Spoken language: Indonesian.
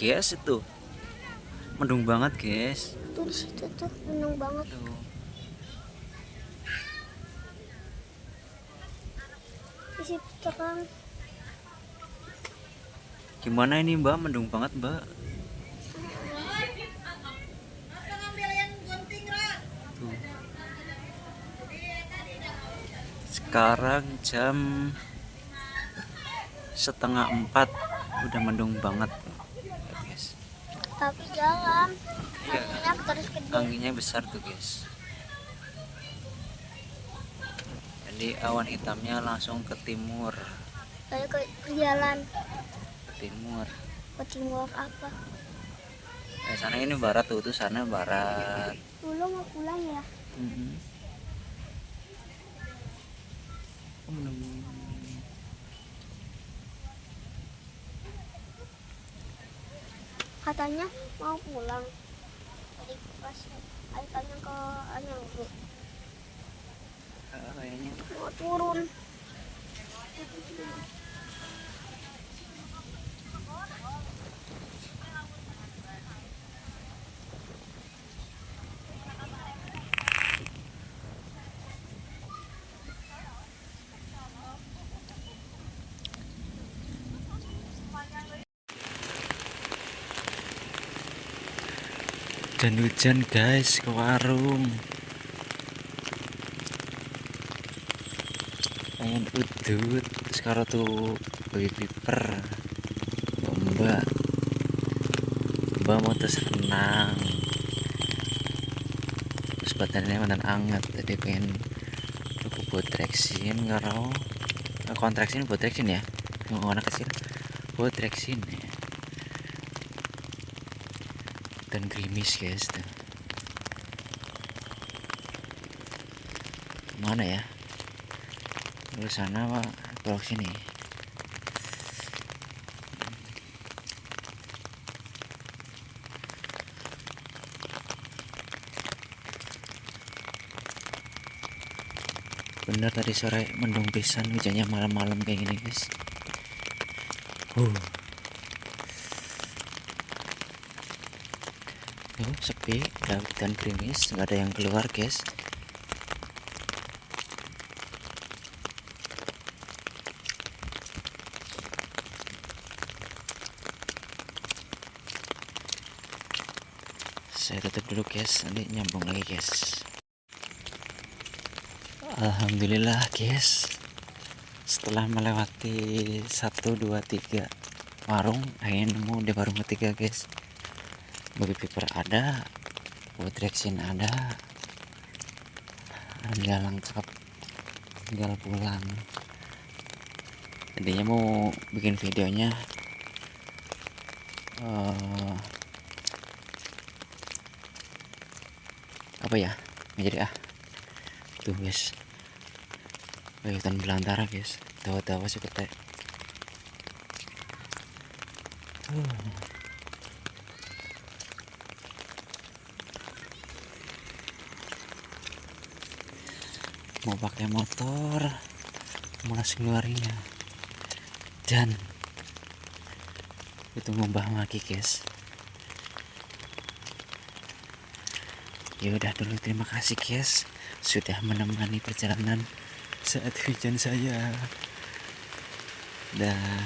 guys, itu mendung banget guys. Tuh di situ tuh mendung banget. Tuh. Di situ terang. Gimana ini mbak, mendung banget mbak. Tuh. Sekarang jam 3:30, udah mendung banget tuh. Lihat, guys. Tapi jalan. Iya, Anginnya terus gede. anginnya besar tuh guys. Jadi awan hitamnya langsung ke timur. Saya ke jalan. Ke timur. Ke timur apa? Sana ini barat tuh sana barat. Dulu mau pulang ya? Katanya mau pulang. Tadi pas saya tanya ke Anyanggu. Kayaknya Mau turun. hujan guys, ke warung pengen udut sekarang tuh bagi piper mbak mau terus renang terus badannya mantan anget jadi pengen buat treksin karo kontraksin buat treksin ya mau anak kecil buat treksin ya. Dan gerimis guys tuh. Mana ya, di sana pak, belok sini. Bener tadi sore mendung pisan, hujannya malam-malam kayak gini guys. Tuh sepi, daun dan gerimis, nggak ada yang keluar guys. Saya tutup dulu guys, nanti nyambung lagi guys. Alhamdulillah guys, setelah melewati 1, 2, 3 warung, akhirnya nemu di warung ketiga guys. Bagi piper ada, buat treksin ada, nggak lengkap, tinggal pulang. Tadinya mau bikin videonya apa ya, nggak jadi tuh guys, hutan belantara guys, tawa-tawa seperti mau pakai motor malas keluarnya, dan itu ngubah lagi guys. Ya udah dulu, terima kasih guys sudah menemani perjalanan saat hujan saya. Dah.